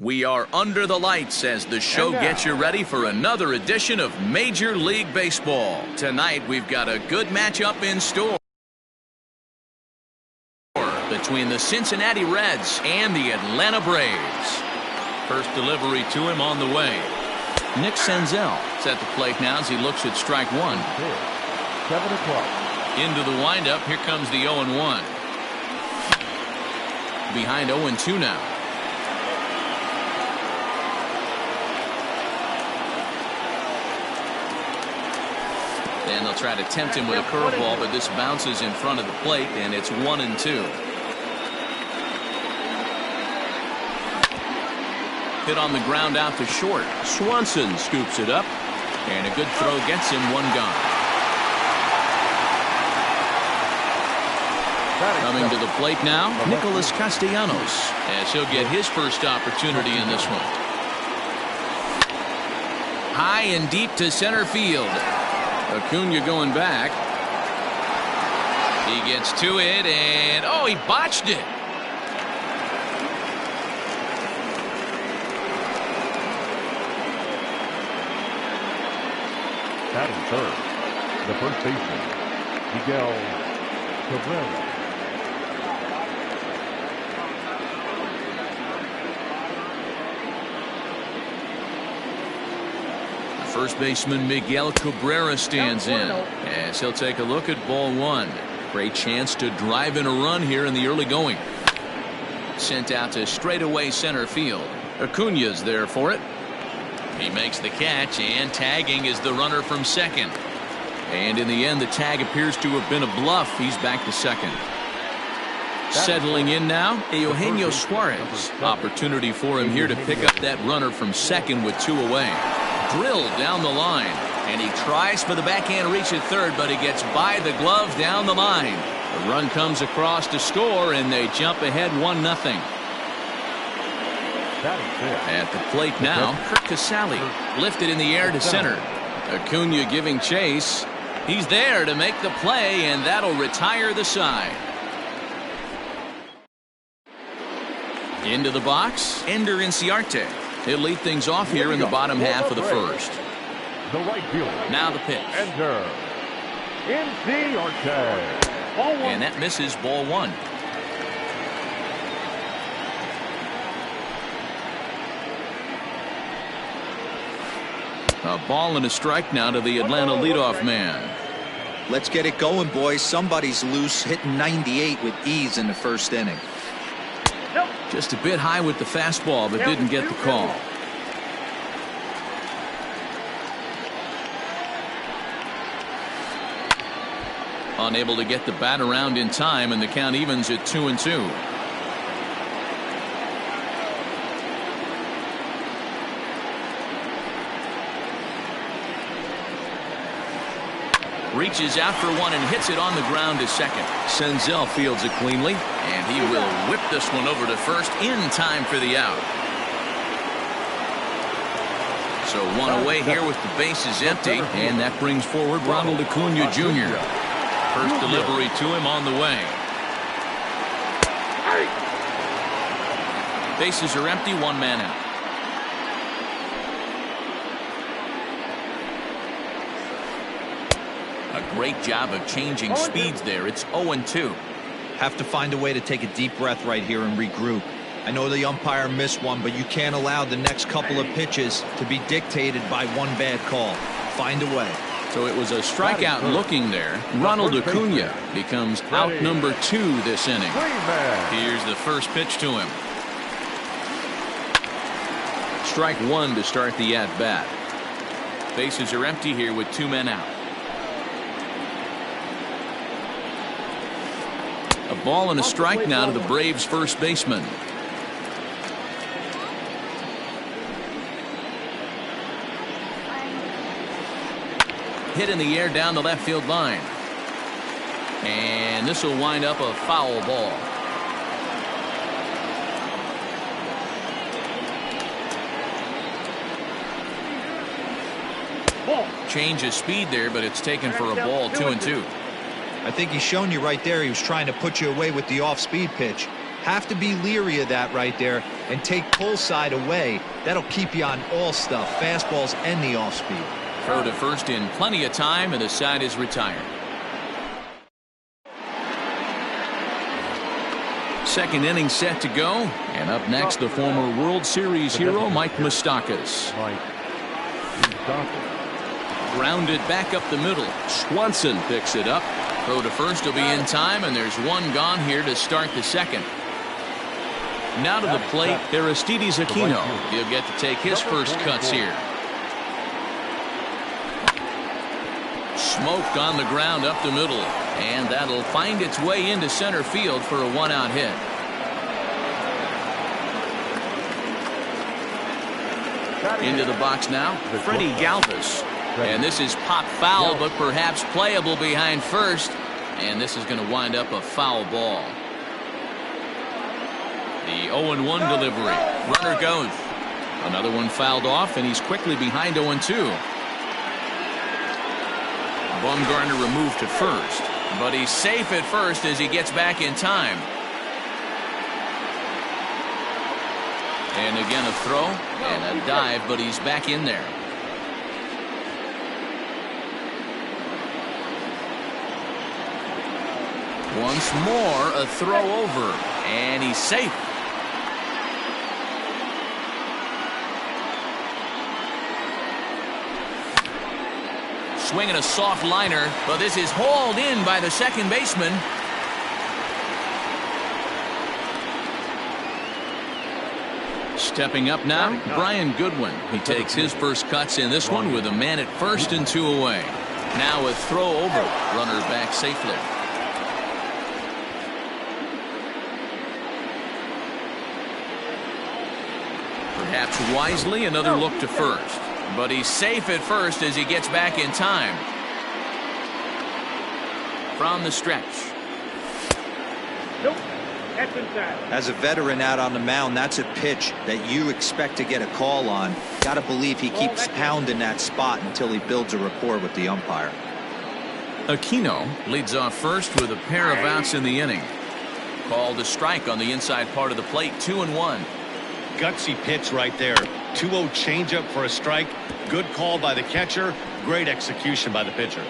We are under the lights as the show gets you ready for another edition of Major League Baseball. Tonight, we've got a good matchup in store between the Cincinnati Reds and the Atlanta Braves. First delivery to him on the way. Nick Senzel is at the plate now as he looks at strike one. 7 o'clock. Into the windup, here comes the 0-1. Behind 0-2 now. And they'll try to tempt him with a curveball, but this bounces in front of the plate, and it's 1-2. Hit on the ground out to short. Swanson scoops it up, and a good throw gets him one gone. Coming to the plate now, Nicholas Castellanos, as he'll get his first opportunity in this one. High and deep to center field. Acuna going back. He gets to it, and oh, he botched it. Batting third, the first baseman, Miguel Cabrera. First baseman Miguel Cabrera stands in as he'll take a look at ball one. Great chance to drive in a run here in the early going. Sent out to straightaway center field. Acuna's there for it. He makes the catch, and tagging is the runner from second. And in the end, the tag appears to have been a bluff. He's back to second. Settling in now, Eugenio Suarez. Opportunity for him here to pick up that runner from second with two away. Drilled down the line, and he tries for the backhand reach at third, but he gets by the glove down the line. The run comes across to score, and they jump ahead 1-0. At the plate now, Kurt Casale lifted in the air to center. Acuna giving chase. He's there to make the play, and that'll retire the side. Into the box, Ender Inciarte. He'll lead things off here in the bottom half of the first. The right fielder. Now the pitch. Enter Inciarte. And that misses ball one. A ball and a strike now to the Atlanta leadoff man. Let's get it going, boys. Somebody's loose, hitting 98 with ease in the first inning. Just a bit high with the fastball, but didn't get the call. Unable to get the bat around in time, and the count evens at 2-2. Reaches out for one and hits it on the ground to second. Senzel fields it cleanly, and he will whip this one over to first in time for the out. So one away here with the bases empty, and that brings forward Ronald Acuna Jr. First delivery to him on the way. Bases are empty, one man out. A great job of changing speeds there. It's 0-2. Have to find a way to take a deep breath right here and regroup. I know the umpire missed one, but you can't allow the next couple of pitches to be dictated by one bad call. Find a way. So it was a strikeout looking there. Ronald Acuna becomes out number 2 this inning. Here's the first pitch to him. Strike one to start the at-bat. Bases are empty here with 2 men out. A ball and a strike now to the Braves first baseman. Hit in the air down the left field line. And this will wind up a foul ball. Change of speed there, but it's taken for a ball. 2-2. I think he's shown you right there he was trying to put you away with the off-speed pitch. Have to be leery of that right there and take pull side away. That'll keep you on all stuff, fastballs and the off speed. Throw to first in plenty of time, and the side is retired. Second inning set to go, and up next the former World Series hero Mike Moustakas. Grounded back up the middle. Swanson picks it up. Throw to first will be in time, and there's one gone here to start the second. Now to the plate, Aristides Aquino. He'll get to take his first cuts here. Smoked on the ground up the middle, and that'll find its way into center field for a one-out hit. Into the box now, Freddie Galvis. And this is pop foul, but perhaps playable behind first. And this is going to wind up a foul ball. The 0-1 delivery. Runner goes. Another one fouled off, and he's quickly behind 0-2. Bumgarner removed to first, but he's safe at first as he gets back in time. And again a throw and a dive, but he's back in there. Once more a throw over, and he's safe. Swinging a soft liner, but this is hauled in by the second baseman. Stepping up now, Brian Goodwin. He takes his first cuts in this one with a man at first and two away. Now a throw over, runner back safely. Perhaps wisely, another look to first. But he's safe at first as he gets back in time. From the stretch. Nope. That's inside. As a veteran out on the mound, that's a pitch that you expect to get a call on. Got to believe he keeps pounding that spot until he builds a rapport with the umpire. Aquino leads off first with a pair of outs in the inning. Called a strike on the inside part of the plate, 2-1. Gutsy pitch right there. 2-0 changeup for a strike. Good call by the catcher. Great execution by the pitcher.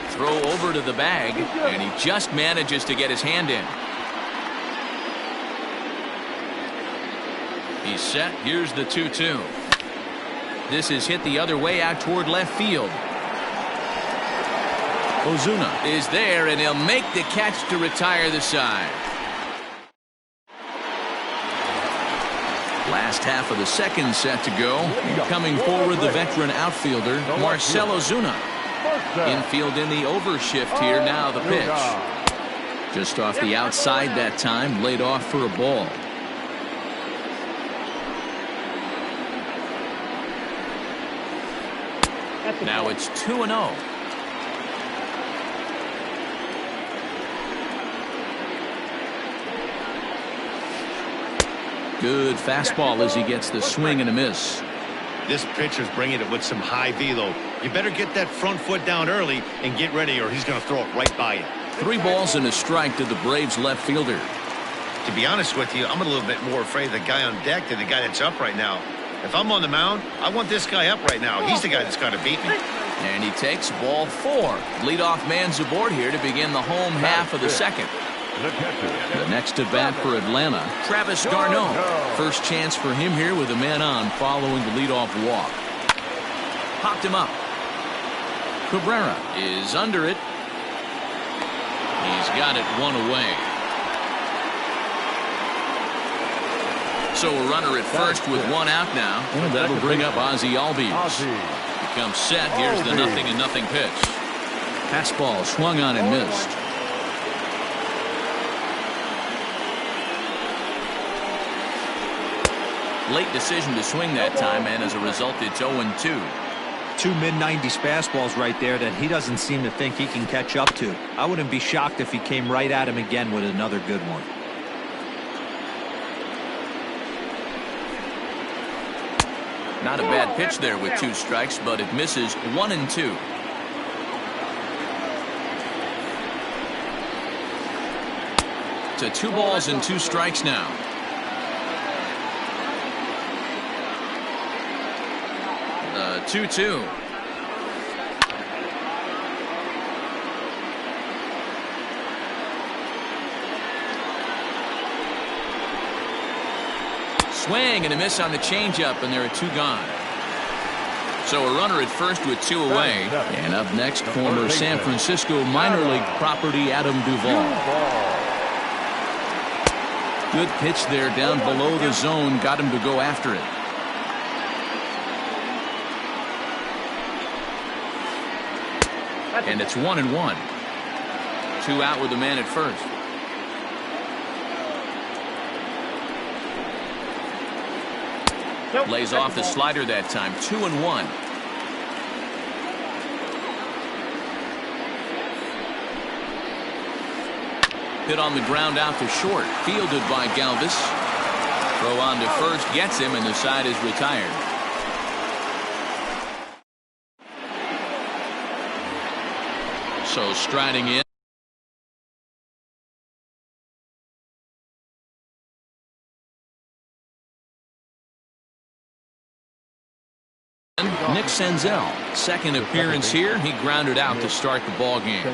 Throw over to the bag, and he just manages to get his hand in. He's set. Here's the 2-2. This is hit the other way out toward left field. Ozuna is there, and he'll make the catch to retire the side. Last half of the second set to go. Coming forward, the veteran outfielder, Marcell Ozuna. Infield in the overshift here. Now the pitch. Just off the outside that time. Laid off for a ball. Now it's 2-0. Good fastball as he gets the swing and a miss. This pitcher's bringing it with some high velo. You better get that front foot down early and get ready, or he's going to throw it right by you. 3 balls and a strike to the Braves left fielder. To be honest with you, I'm a little bit more afraid of the guy on deck than the guy that's up right now. If I'm on the mound, I want this guy up right now. He's the guy that's got to beat me. And he takes ball 4. Leadoff man's aboard here to begin the home half of the second. The next at bat for Atlanta, Travis Garneau. First chance for him here with a man on following the leadoff walk. Popped him up. Cabrera is under it. He's got it one away. So a runner at first with one out now. And that'll bring up Ozzie Albies. He comes set. Here's the 0-0 pitch. Fastball swung on and missed. Late decision to swing that time, and as a result, it's 0-2. 2 mid-90s fastballs right there that he doesn't seem to think he can catch up to. I wouldn't be shocked if he came right at him again with another good one. Not a bad pitch there with 2 strikes, but it misses 1-2. to 2 balls and 2 strikes now. The 2-2. Swing and a miss on the changeup, and there are 2 gone. So a runner at first with 2 away. And up next, former San Francisco minor league property Adam Duvall. Good pitch there down below the zone. Got him to go after it. And it's 1-1. 2 out with the man at first. Lays off the slider that time. 2-1. Hit on the ground out to short. Fielded by Galvis. Throw on to first. Gets him, and the side is retired. So striding in. Nick Senzel, second appearance here. He grounded out to start the ball game.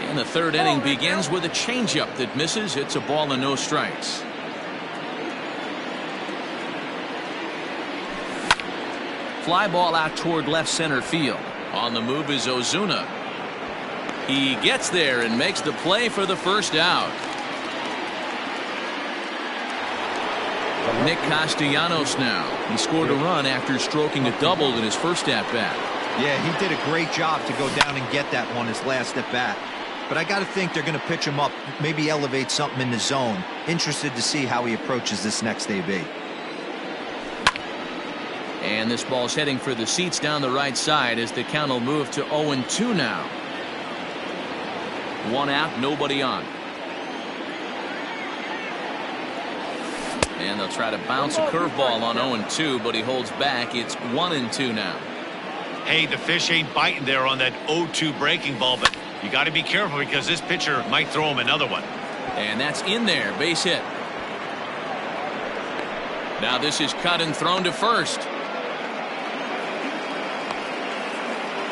And the 3rd inning begins with a changeup that misses. It's a ball and no strikes. Fly ball out toward left center field. On the move is Ozuna. He gets there and makes the play for the first out. Nick Castellanos now. He scored a run after stroking a double in his first at-bat. Yeah, he did a great job to go down and get that one his last at-bat. But I got to think they're going to pitch him up, maybe elevate something in the zone. Interested to see how he approaches this next AB. And this ball's heading for the seats down the right side as the count will move to 0-2 now. 1 out, nobody on. And they'll try to bounce a curveball on 0-2, but he holds back. It's 1-2 now. Hey, the fish ain't biting there on that 0-2 breaking ball, but you got to be careful because this pitcher might throw him another one. And that's in there. Base hit. Now this is cut and thrown to first.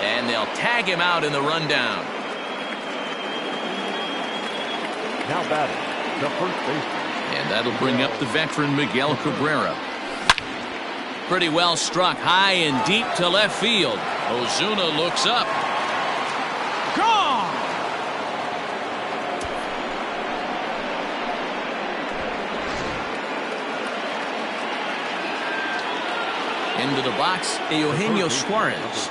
And they'll tag him out in the rundown. Now batting, the first baseman. And that'll bring up the veteran Miguel Cabrera. Pretty well struck high and deep to left field. Ozuna looks up. Gone! Into the box, Eugenio Suarez.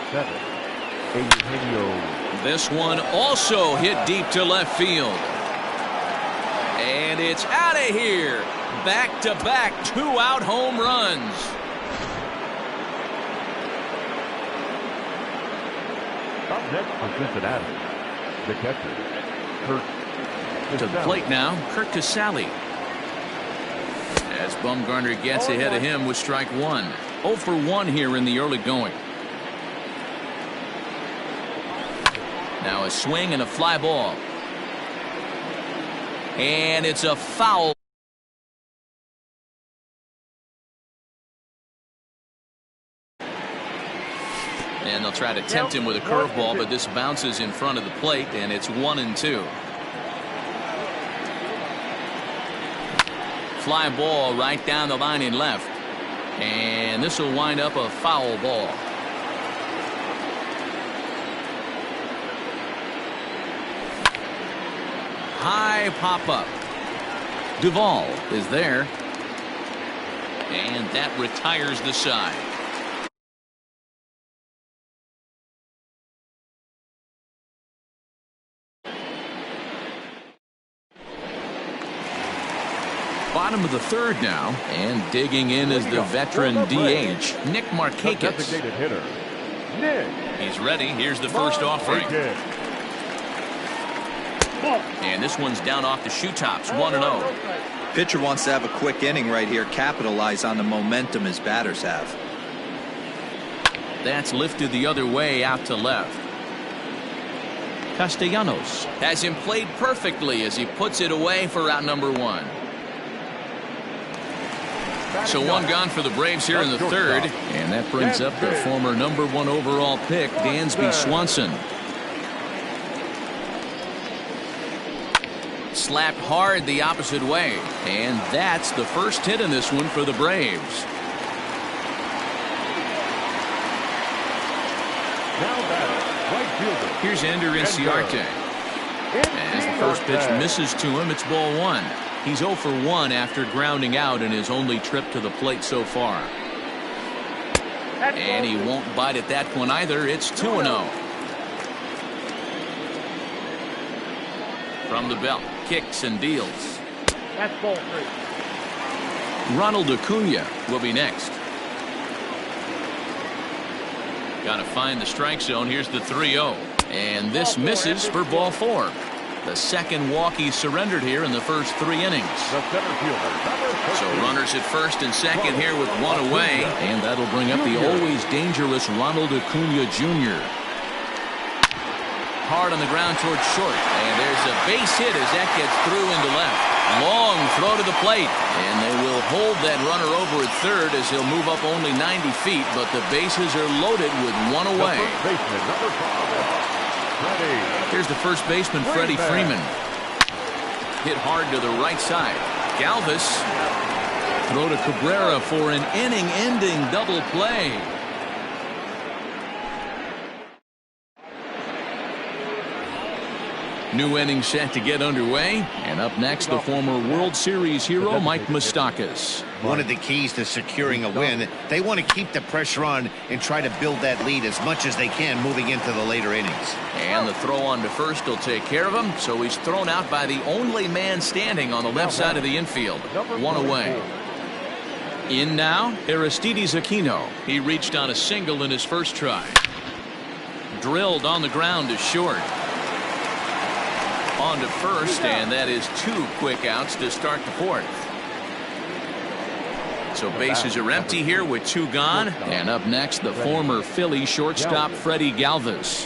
This one also hit deep to left field. And it's out of here. Back-to-back 2-out home runs. Up next for Cincinnati, the catcher, Kurt Casale. To the plate now, Kurt Casale. As Bumgarner gets ahead of him with strike 1. 0 for 1 here in the early going. Now a swing and a fly ball. And it's a foul. And they'll try to tempt him with a curveball, but this bounces in front of the plate, and it's 1-2. Fly ball right down the line in left. And this will wind up a foul ball. High pop-up. Duvall is there. And that retires the side. Bottom of the 3rd now, and digging in is the veteran DH, Nick Markakis. Designated hitter, Nick. He's ready. Here's the first offering. And this one's down off the shoe tops, 1-0. Pitcher wants to have a quick inning right here, capitalize on the momentum his batters have. That's lifted the other way out to left. Castellanos has him played perfectly as he puts it away for out number 1. So one gone for the Braves here in the third, and that brings up the former number 1 overall pick, Dansby Swanson. Slapped hard the opposite way, and that's the first hit in this one for the Braves. Here's Ender Inciarte. As the first pitch misses to him, it's ball 1. He's 0 for 1 after grounding out in his only trip to the plate so far. And he won't bite at that one either. It's 2-0. From the belt, kicks and deals. That's ball 3. Ronald Acuna will be next. Got to find the strike zone. Here's the 3-0. And this misses for ball 4. The second walk he surrendered here in the first 3 innings. So runners at first and second here with 1 away. And that'll bring up the always dangerous Ronald Acuna Jr. Hard on the ground towards short. And there's a base hit as that gets through into left. Long throw to the plate. And they will hold that runner over at third as he'll move up only 90 feet. But the bases are loaded with 1 away. Here's the first baseman, Freddie Freeman. Hit hard to the right side. Galvis. Throw to Cabrera for an inning-ending double play. New inning set to get underway. And up next, the former World Series hero, Mike Moustakas. One of the keys to securing a win, they want to keep the pressure on and try to build that lead as much as they can moving into the later innings. And the throw on to first will take care of him. So he's thrown out by the only man standing on the left side of the infield. 1 away. In now, Aristides Aquino. He reached on a single in his first try. Drilled on the ground to short. On to first, and that is 2 quick outs to start the 4th. So bases are empty here with 2 gone. And up next, the former Philly shortstop Freddie Galvis.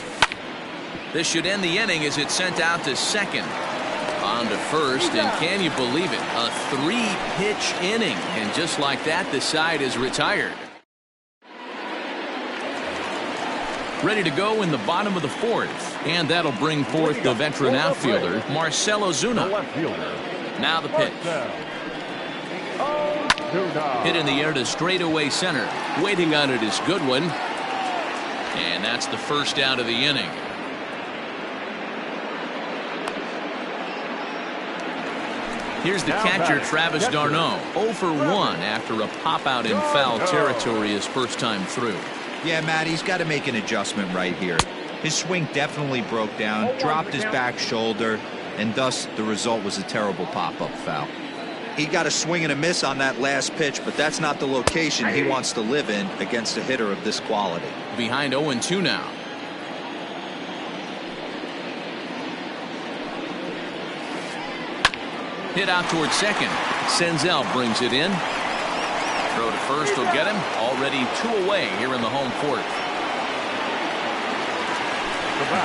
This should end the inning as it's sent out to second. On to first, and can you believe it? A 3-pitch inning, and just like that, the side is retired. Ready to go in the bottom of the 4th. And that'll bring forth the veteran outfielder, Marcell Ozuna. Now the pitch. Hit in the air to straightaway center. Waiting on it is Goodwin. And that's the first out of the inning. Here's the catcher, Travis d'Arnaud. 0 for 1 after a pop-out in foul territory his first time through. Yeah, Matt, he's got to make an adjustment right here. His swing definitely broke down, dropped his back shoulder, and thus the result was a terrible pop-up foul. He got a swing and a miss on that last pitch, but that's not the location he wants to live in against a hitter of this quality. Behind 0-2 now. Hit out towards second. Senzel brings it in. Throw to first will get him. Already 2 away here in the home 4th.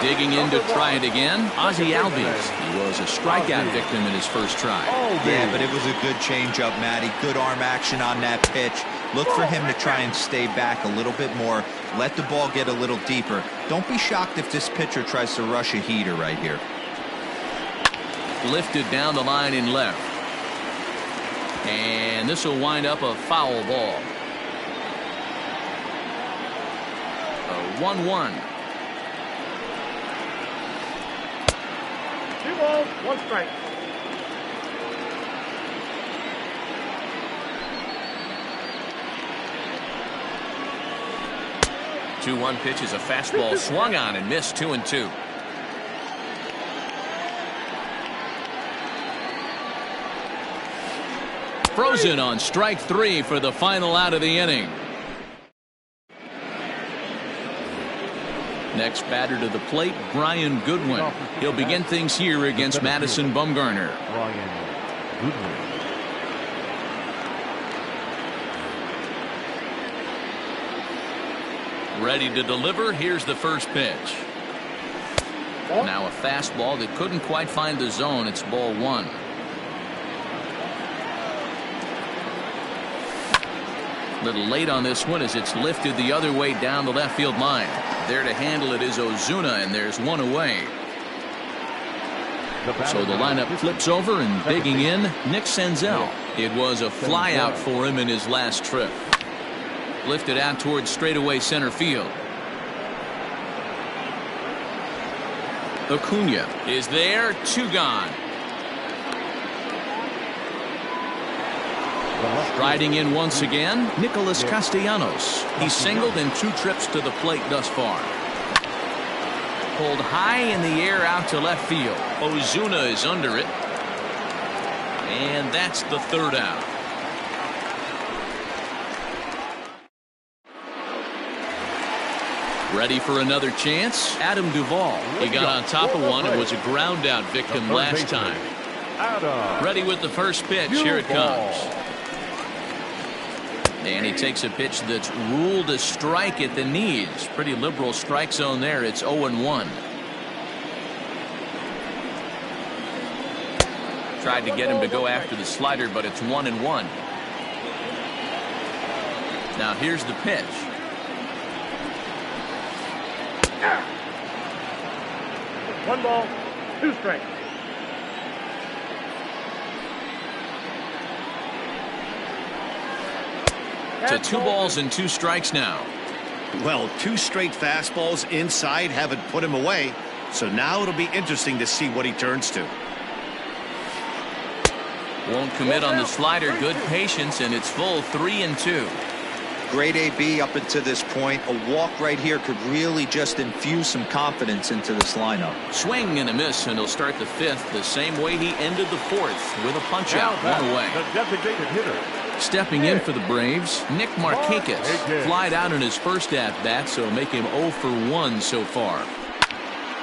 Digging in to try it again, Ozzie Albies. He was a strikeout victim in his first try. Yeah, but it was a good changeup, Matty. Good arm action on that pitch. Look for him to try and stay back a little bit more. Let the ball get a little deeper. Don't be shocked if this pitcher tries to rush a heater right here. Lifted down the line in left. And this will wind up a foul ball. A 1-1. 2 balls, 1 strike. The 2-1 pitch is a fastball swung on and missed. 2-2. Frozen on strike 3 for the final out of the inning. Next batter to the plate, Brian Goodwin. He'll begin things here against Madison Bumgarner. Brian Goodwin. Ready to deliver. Here's the first pitch. Now a fastball that couldn't quite find the zone. It's ball one. Little late on this one as it's lifted the other way down the left field line. There to handle it is Ozuna, and there's one away. So the lineup flips over, and digging in, Nick Senzel. It was a fly out for him in his last trip. Lifted out towards straightaway center field. Acuna is there, 2 gone. Riding in once again, Nicholas Castellanos. He's singled in 2 trips to the plate thus far. Pulled high in the air out to left field. Ozuna is under it. And that's the 3rd out. Ready for another chance? Adam Duvall. He got on top of one and was a ground out victim last time. Ready with the first pitch. Here it comes. And he takes a pitch that's ruled a strike at the knees. Pretty liberal strike zone there. It's 0-1. Tried to get him to go after the slider, but it's 1-1. Now here's the pitch. One ball, 2 strikes. To 2 balls and 2 strikes now. Well, 2 straight fastballs inside haven't put him away. So now it'll be interesting to see what he turns to. Won't commit on the slider. Good patience, and it's full 3-2. Great AB up until this point. A walk right here could really just infuse some confidence into this lineup. Swing and a miss, and he'll start the 5th the same way he ended the 4th with a punch out, 1 away. The designated hitter. Stepping in for the Braves, Nick Markakis. Flied out in his first at-bat, so make him 0 for 1 so far.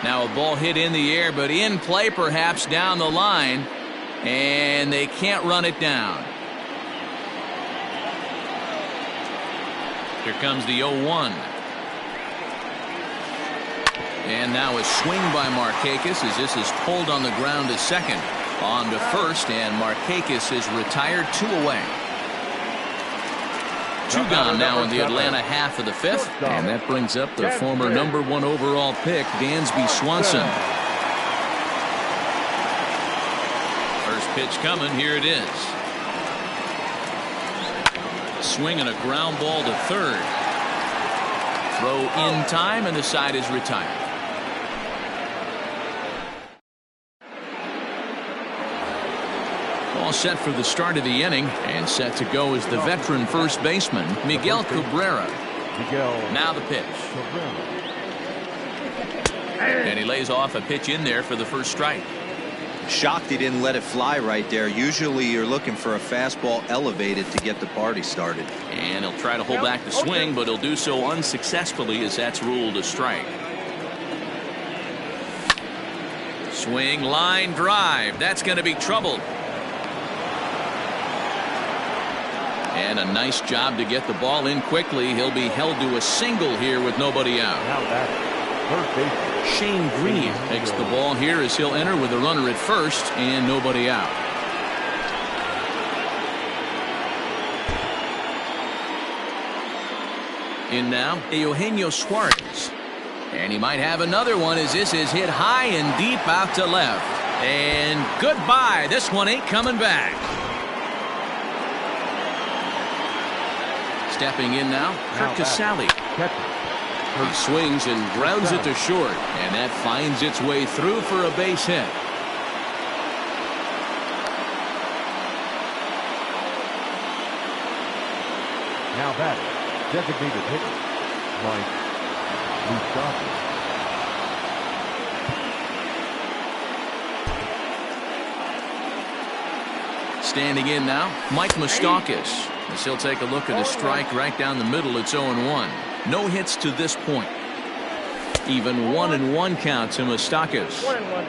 Now a ball hit in the air, but in play perhaps down the line, and they can't run it down. Here comes the 0-1. And now a swing by Markakis as this is pulled on the ground to second. On to first, and Markakis is retired, 2 away. 2 gone now in the Atlanta half of the 5th. And that brings up the former #1 overall pick, Dansby Swanson. First pitch coming. Here it is. Swing and a ground ball to 3rd. Throw in time, and the side is retired. All set for the start of the inning, and set to go is the veteran first baseman, Miguel Cabrera. Now the pitch. And he lays off a pitch in there for the first strike. Shocked he didn't let it fly right there. Usually you're looking for a fastball elevated to get the party started. And he'll try to hold back the swing, but he'll do so unsuccessfully as that's ruled a strike. Swing, line drive. That's going to be troubled. And a nice job to get the ball in quickly. He'll be held to a single here with nobody out. Shane Green takes the ball here as he'll enter with a runner at first and nobody out. In now, Eugenio Suarez. And he might have another one as this is hit high and deep out to left. And goodbye. This one ain't coming back. Stepping in now, Kirk Casale. He swings and grounds it to short, and that finds its way through for a base hit. Now that designated hitter, Mike Moustakas. Standing in now, Mike Moustakas. As he'll take a look at a strike right down the middle. It's 0-1. No hits to this point. Even 1-1 count to Moustakas. 1-1.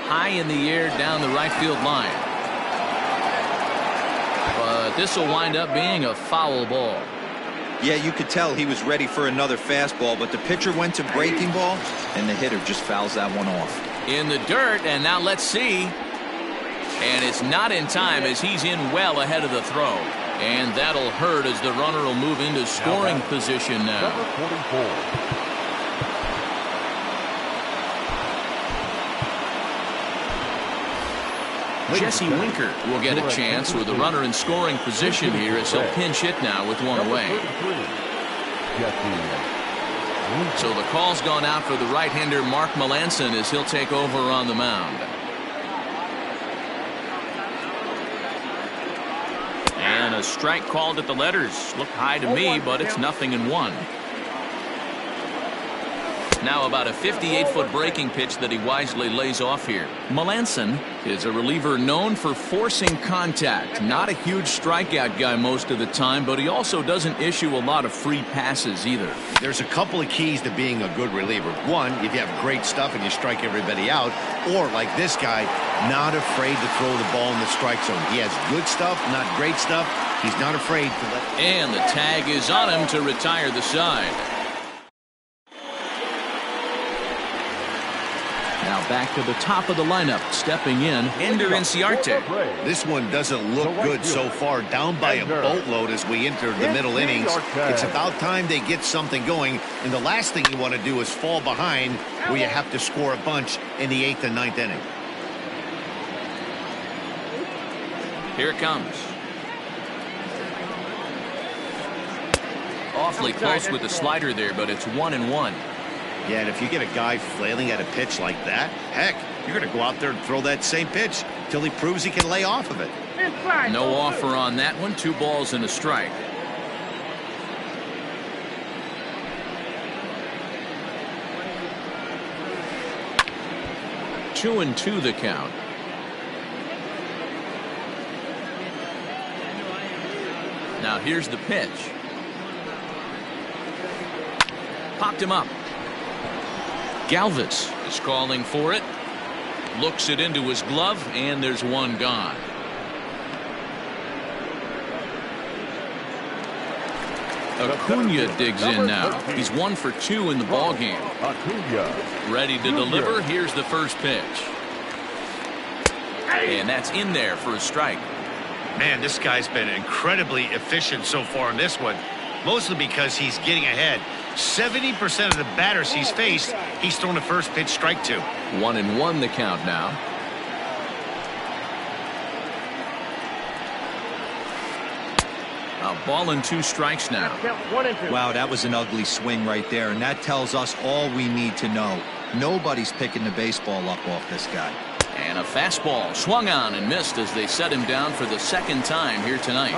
High in the air down the right field line. But this will wind up being a foul ball. Yeah, you could tell he was ready for another fastball, but the pitcher went to breaking ball, and the hitter just fouls that one off. In the dirt, and now let's see. And it's not in time as he's in well ahead of the throw. And that'll hurt as the runner will move into scoring position now. Number 44. Jesse Winker will get a chance with the runner in scoring position here as he'll pinch hit now with one away. So the call's gone out for the right-hander Mark Melanson as he'll take over on the mound. And a strike called at the letters. Looked high to me, but it's 0-1. Now about a 58-foot breaking pitch that he wisely lays off here. Melanson is a reliever known for forcing contact. Not a huge strikeout guy most of the time, but he also doesn't issue a lot of free passes either. There's a couple of keys to being a good reliever. One, if you have great stuff and you strike everybody out, or like this guy, not afraid to throw the ball in the strike zone. He has good stuff, not great stuff. He's not afraid to let... And the tag is on him to retire the side. Now back to the top of the lineup, stepping in, Ender Inciarte. This one doesn't look good so far, down by a boatload as we enter the middle innings. It's about time they get something going, and the last thing you want to do is fall behind where you have to score a bunch in the 8th and 9th inning. Here it comes. Awfully close with the slider there, but it's 1-1. Yeah, and if you get a guy flailing at a pitch like that, heck, you're going to go out there and throw that same pitch till he proves he can lay off of it. No offer on that one. 2 balls and a strike. Two and 2 the count. Now here's the pitch. Popped him up. Galvis is calling for it. Looks it into his glove, and there's one gone. Acuna digs in now. He's 1 for 2 in the ballgame. Ready to deliver. Here's the first pitch. And that's in there for a strike. Man, this guy's been incredibly efficient so far in this one. Mostly because he's getting ahead. 70% of the batters he's faced, he's thrown the first pitch strike to. 1-1 the count now. A ball and 2 strikes now. Wow, that was an ugly swing right there, and that tells us all we need to know. Nobody's picking the baseball up off this guy. And a fastball swung on and missed as they set him down for the 2nd time here tonight.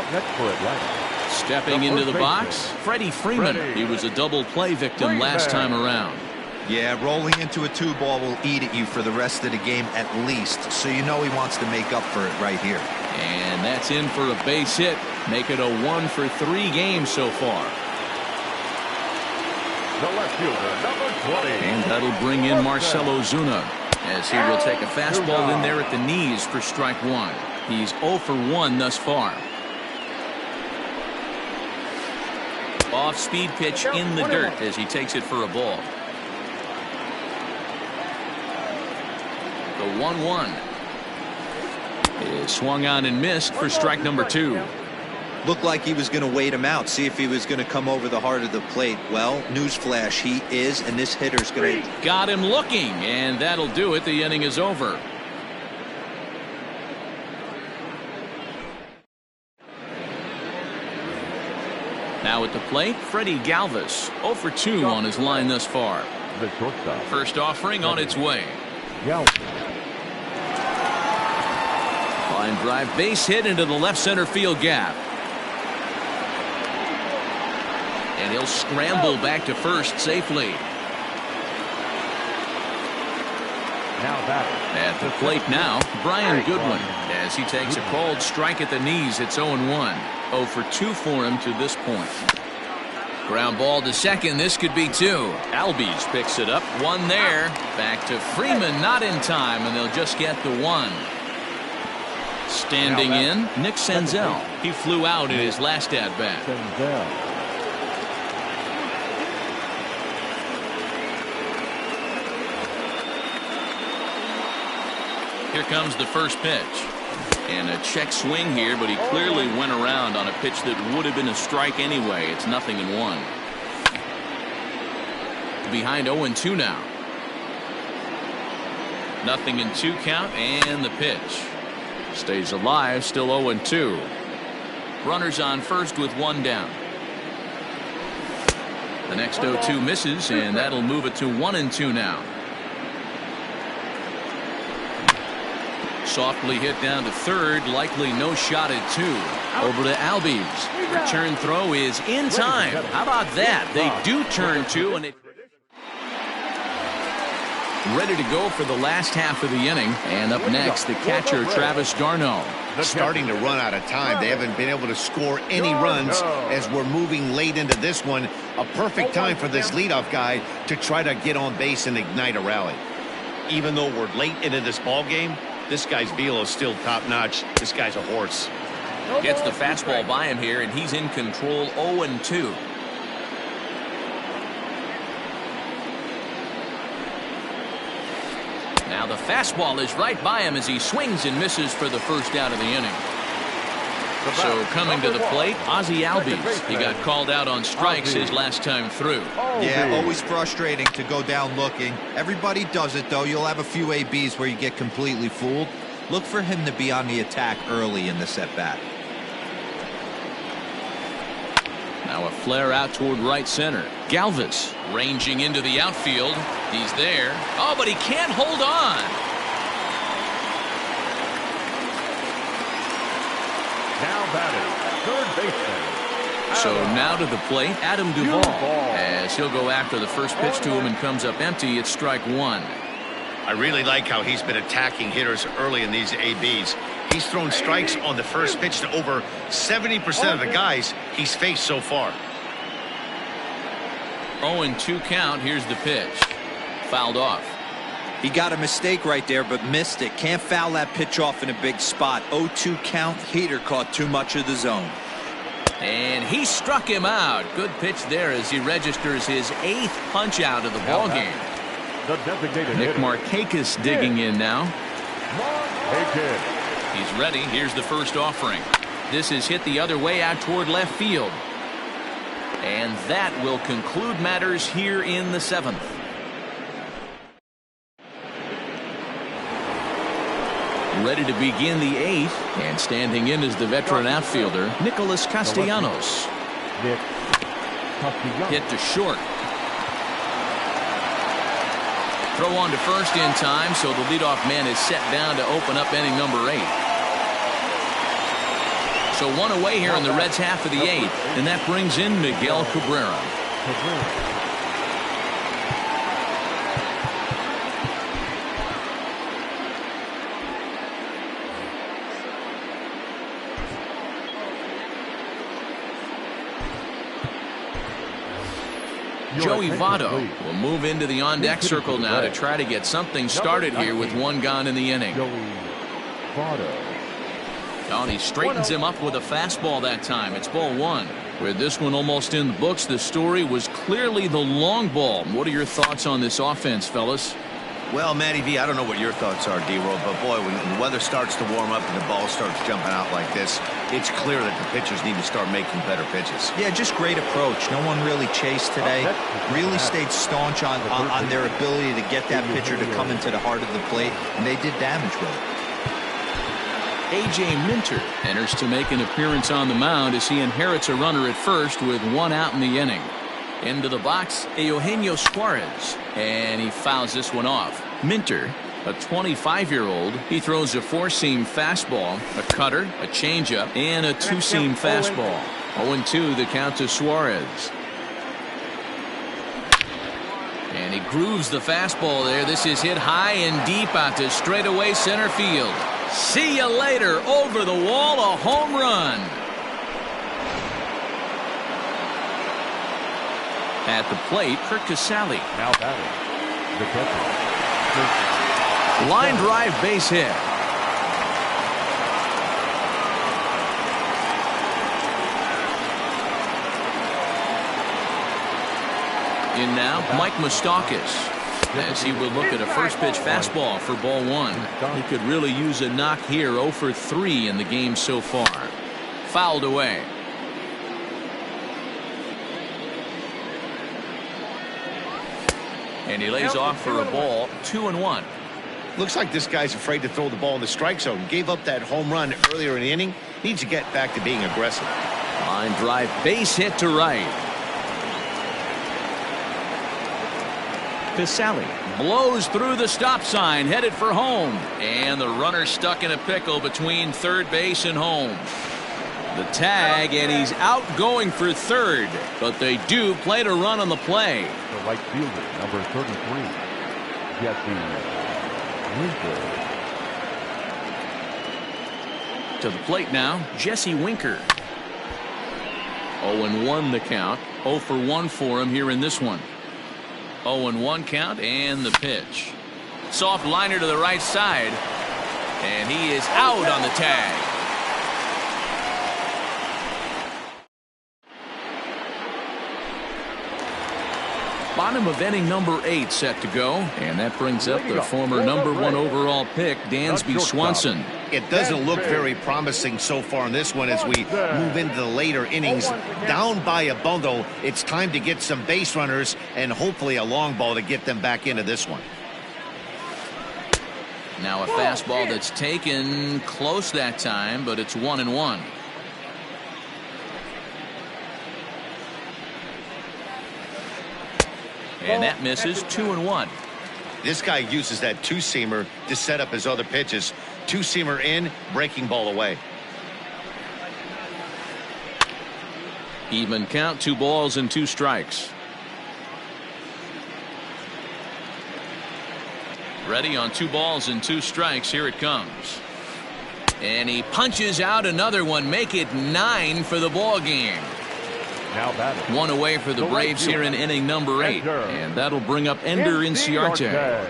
Stepping into the box, Freddie Freeman. He was a double play victim last time around. Yeah, rolling into a 2-ball will eat at you for the rest of the game at least, so you know he wants to make up for it right here. And that's in for a base hit. Make it a 1 for 3 game so far. The left fielder, number 20. And that'll bring in Marcell Ozuna as he will take a fastball in there at the knees for strike 1. He's 0 for 1 thus far. Off-speed pitch in the dirt as he takes it for a ball. The 1-1 is swung on and missed for strike number 2. Looked like he was going to wait him out, see if he was going to come over the heart of the plate. Well, newsflash, he is, and this hitter's going to... Got him looking, and that'll do it. The inning is over. Now at the plate, Freddie Galvis, 0 for 2 on his line thus far. The shortstop. First offering on its way. Line drive base hit into the left center field gap. And he'll scramble back to first safely. At the plate now, Brian Goodwin, as he takes a called strike at the knees. It's 0-1. 0 for 2 for him to this point. Ground ball to second. This could be 2. Albies picks it up. 1 there. Back to Freeman, not in time, and they'll just get the 1. Standing in, Nick Senzel. He flew out in his last at-bat. Here comes the first pitch. And a check swing here, but he clearly went around on a pitch that would have been a strike anyway. It's 0-1. Behind 0-2 now. 0-2 count, and the pitch. Stays alive, still 0-2. Runners on first with one down. The next 0-2 misses, and that'll move it to 1-2 now. Softly hit down to third, likely no shot at 2. Over to Albies. Return throw is in time. How about that? They do turn 2, and it ready to go for the last half of the inning. And up next, the catcher, Travis d'Arnaud. Starting to run out of time. They haven't been able to score any runs as we're moving late into this one. A perfect time for this leadoff guy to try to get on base and ignite a rally. Even though we're late into this ball game, this guy's velo is still top-notch. This guy's a horse. Gets the fastball by him here, and he's in control. 0-2. Now the fastball is right by him as he swings and misses for the first out of the inning. So coming to the plate, Ozzie Albies. He got called out on strikes his last time through. Yeah, always frustrating to go down looking. Everybody does it, though. You'll have a few ABs where you get completely fooled. Look for him to be on the attack early in the at-bat. Now a flare out toward right center. Galvis ranging into the outfield. He's there. Oh, but he can't hold on. Now batting, third baseman. So now to the plate, Adam Duvall. As he'll go after the first pitch to him and comes up empty. It's strike 1. I really like how he's been attacking hitters early in these ABs. He's thrown strikes on the first pitch to over 70% of the guys he's faced so far. 0-2 count. Here's the pitch. Fouled off. He got a mistake right there, but missed it. Can't foul that pitch off in a big spot. 0-2 count. Heater caught too much of the zone. And he struck him out. Good pitch there as he registers his 8th punch out of the ball game. The designated Nick hitter. Markakis digging in now. Markakis. He's ready. Here's the first offering. This is hit the other way out toward left field. And that will conclude matters here in the 7th. Ready to begin the 8th, and standing in is the veteran outfielder, Nicholas Castellanos. Nick Castellanos. Hit to short. Throw on to first in time, so the leadoff man is set down to open up inning number 8. So one away here in the Reds' half of the 8th, and that brings in Miguel Cabrera. Joey Votto will move into the on-deck circle now to try to get something started here with one gone in the inning. Joey Votto. Oh, and he straightens him up with a fastball that time. It's ball 1. With this one almost in the books, the story was clearly the long ball. What are your thoughts on this offense, fellas? Well, Matty V, I don't know what your thoughts are, D-Roll, but boy, when the weather starts to warm up and the ball starts jumping out like this, it's clear that the pitchers need to start making better pitches. Yeah, just great approach. No one really chased today. Really stayed staunch on their ability to get that pitcher to come into the heart of the plate, and they did damage with it. A.J. Minter enters to make an appearance on the mound as he inherits a runner at first with one out in the inning. Into the box, Eugenio Suarez, and he fouls this one off. Minter, a 25-year-old, he throws a four-seam fastball, a cutter, a changeup, and a two-seam fastball. 0-2 the count to Suarez. And he grooves the fastball there. This is hit high and deep out to straightaway center field. See you later. Over the wall, a home run. At the plate, Kurt Casale. Now batting, the catcher. Line drive base hit. In now, Mike Moustakas. as he would look at a first pitch fastball for ball one. He could really use a knock here. 0 for 3 in the game so far. Fouled away. And he lays off for a ball. 2-1. Looks like this guy's afraid to throw the ball in the strike zone. Gave up that home run earlier in the inning. Needs to get back to being aggressive. Line drive, base hit to right. Casale blows through the stop sign, headed for home. And the runner stuck in a pickle between third base and home. The tag, and he's out going for third. But they do play to run on the play. The right fielder, number 33, Jesse Winker. To the plate now, Jesse Winker. 0-1 the count. 0 for 1 for him here in this one. 0-1 count, and the pitch. Soft liner to the right side. And he is out on the tag. Bottom of inning number 8 set to go. And that brings up the former number 1 overall pick, Dansby Swanson. It doesn't look very promising so far in this one as we move into the later innings. Down by a bundle, it's time to get some base runners and hopefully a long ball to get them back into this one. Now a fastball that's taken close that time, but it's 1-1. And that misses. 2-1. This guy uses that two-seamer to set up his other pitches. Two-seamer in, breaking ball away. Even count, 2 balls and 2 strikes. Ready on 2 balls and 2 strikes. Here it comes. And he punches out another one. Make it 9 for the ball game. Now batting. 1 away for the Braves here in inning number 8. And that'll bring up Ender Inciarte.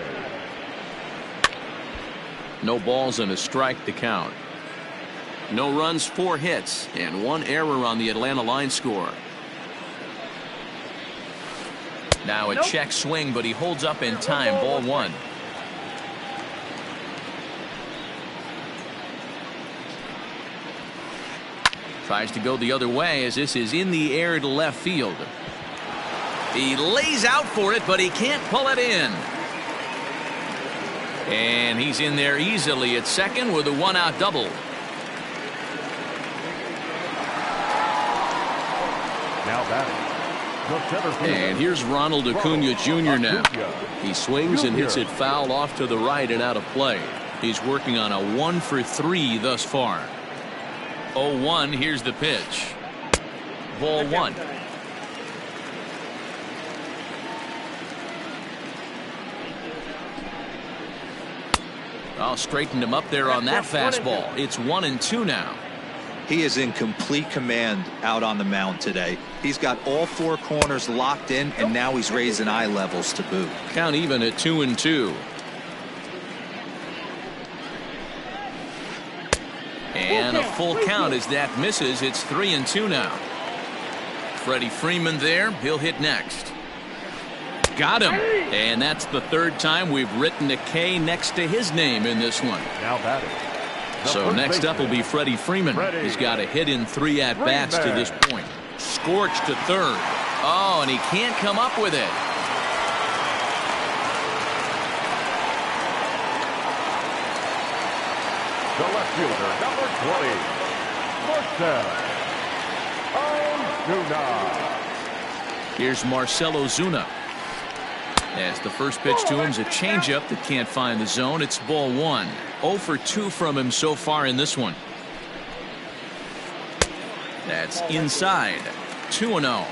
No balls and a strike to count. No runs, 4 hits, and 1 error on the Atlanta line score. Now a check swing, but he holds up in time. Ball 1. Tries to go the other way as this is in the air to left field. He lays out for it, but he can't pull it in. And he's in there easily at second with a 1-out double. Now batting. And here's Ronald Acuna Jr. now. He swings and hits it foul off to the right and out of play. He's working on a 1 for 3 thus far. 0-1. Here's the pitch. Ball 1. Oh, straightened him up there on that fastball. It's 1-2 now. He is in complete command out on the mound today. He's got all 4 corners locked in, and now he's raising eye levels to boot. Count even at 2-2. And a full count as that misses. It's 3-2 now. Freddie Freeman there. He'll hit next. Got him. And that's the 3rd time we've written a K next to his name in this one. Now batting. So next up will be Freddie Freeman. He's got a hit in 3 at-bats to this point. Scorched to third. Oh, and he can't come up with it. The left fielder, number 20, Marcell Ozuna. Here's Marcell Ozuna. As the first pitch to him is a changeup that can't find the zone. It's ball 1. 0 for 2 from him so far in this one. That's inside. 2-0.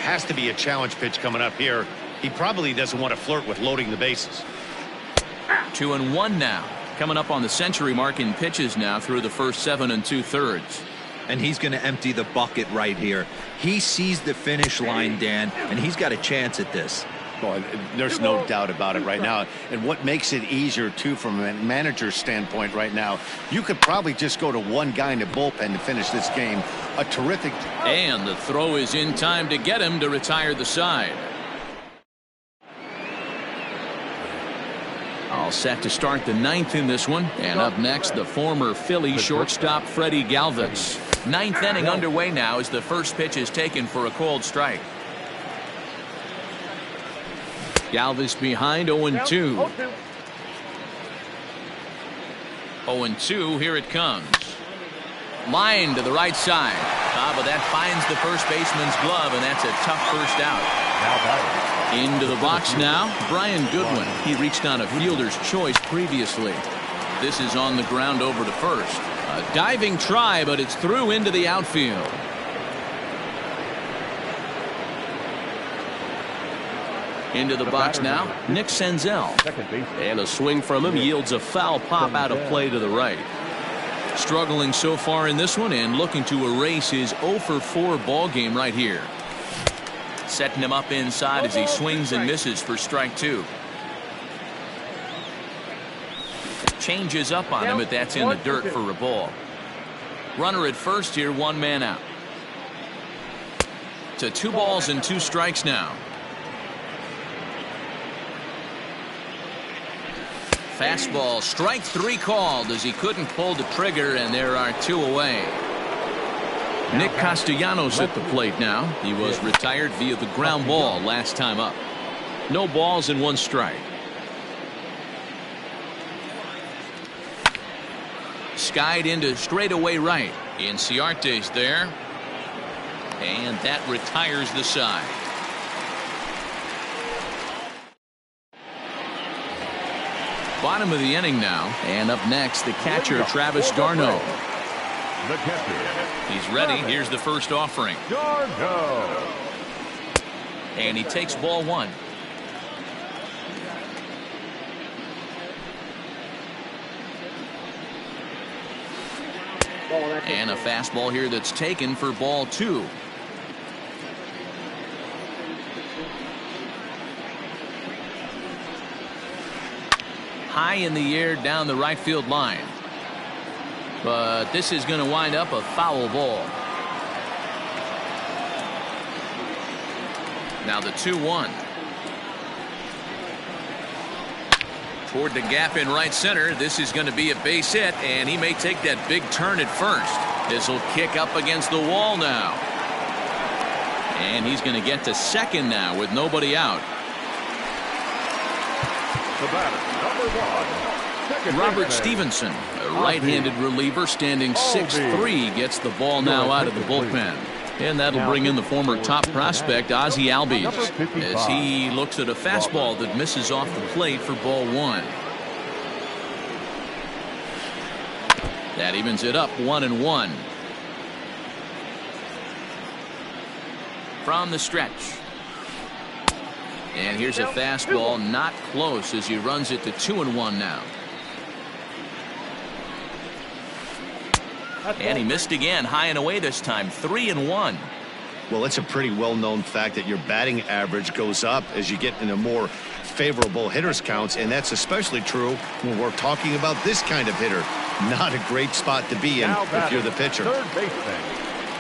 Has to be a challenge pitch coming up here. He probably doesn't want to flirt with loading the bases. 2-1 now. Coming up on the century mark in pitches now through the first 7 2/3. And he's going to empty the bucket right here. He sees the finish line, Dan, and he's got a chance at this. Well, there's no doubt about it right now. And what makes it easier, too, from a manager's standpoint right now, you could probably just go to one guy in the bullpen to finish this game. A terrific. And the throw is in time to get him to retire the side. All set to start the ninth in this one. And up next, the former Philly shortstop Freddie Galvis. Ninth inning underway now as the first pitch is taken for a called strike. Galvis behind 0-2. 0-2, here it comes. Line to the right side. But that finds the first baseman's glove, and that's a tough first out. Into the box now, Brian Goodwin. He reached on a fielder's choice previously. This is on the ground over to first. A diving try, but it's through into the outfield. Into the box now, Nick Senzel. And a swing from him yields a foul pop out of play to the right. Struggling so far in this one and looking to erase his 0-for-4 ball game right here. Setting him up inside as he swings and misses for strike two. Changes up on him, but that's in the dirt for a ball. Runner at first here, one man out. To 2 balls and 2 strikes now. Fastball, strike 3 called as he couldn't pull the trigger, and there are 2 away. Nick Castellanos at the plate now. He was retired via the ground ball last time up. No balls and 1 strike. Skied into straightaway right. Inciarte's there. And that retires the side. Bottom of the inning now. And up next, the catcher, Travis d'Arnaud. The catcher. He's ready. Here's the first offering. d'Arnaud. And he takes ball 1. And a fastball here that's taken for ball 2. High in the air down the right field line. But this is going to wind up a foul ball. Now the 2-1. Toward the gap in right center. This is going to be a base hit, and he may take that big turn at first. This will kick up against the wall now. And he's going to get to second now with nobody out. The batter, number 1. Second Robert baseman. Stevenson, a right-handed reliever standing 6'3", gets the ball now out of the bullpen. And that'll bring in the former top prospect Ozzie Albies as he looks at a fastball that misses off the plate for ball 1. That evens it up 1-1. From the stretch. And here's a fastball not close as he runs it to 2-1 now. And he missed again, high and away this time, 3-1. Well, it's a pretty well-known fact that your batting average goes up as you get into more favorable hitters counts, and that's especially true when we're talking about this kind of hitter. Not a great spot to be in if you're the pitcher. Third baseman.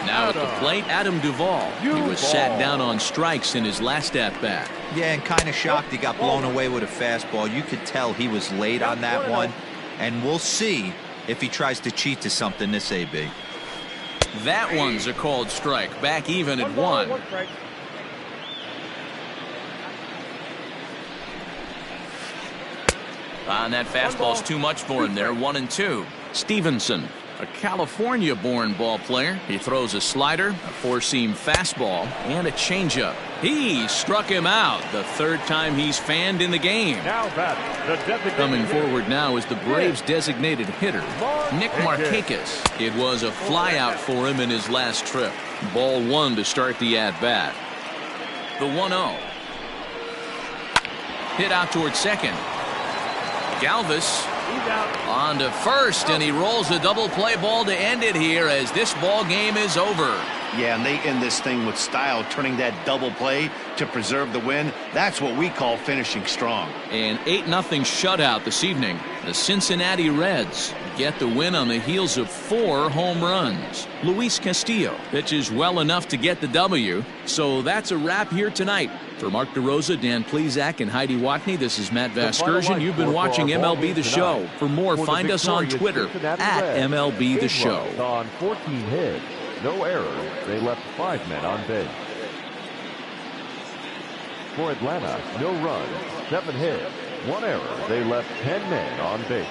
Now at the plate, Adam Duvall. He was sat down on strikes in his last at-bat. Yeah, and kind of shocked he got blown away with a fastball. You could tell he was late on that one, and we'll see if he tries to cheat to something this AB. That one's a called strike. Back even at 1. And that fastball's too much for him there. 1-2. Stevenson, a California-born ball player. He throws a slider, a four-seam fastball, and a changeup. He struck him out the 3rd time he's fanned in the game. Now batting, the designated Coming hitter. forward now is the Braves' designated hitter, Nick Markakis. It was a flyout for him in his last trip. Ball 1 to start the at-bat. The 1-0. Hit out toward second. Galvis on to first, and he rolls a double play ball to end it here as this ball game is over. Yeah, and they end this thing with style, turning that double play to preserve the win. That's what we call finishing strong. An 8-0 shutout this evening. The Cincinnati Reds get the win on the heels of 4 home runs. Luis Castillo pitches well enough to get the W. So that's a wrap here tonight. For Mark DeRosa, Dan Plezak, and Heidi Watney, this is Matt Vasgersian. You've been watching MLB The Show. For more, find us on Twitter at MLB The Show. On 14 hits, no errors, they left 5 men on base. For Atlanta, no runs, 7 hits, 1 error, they left 10 men on base.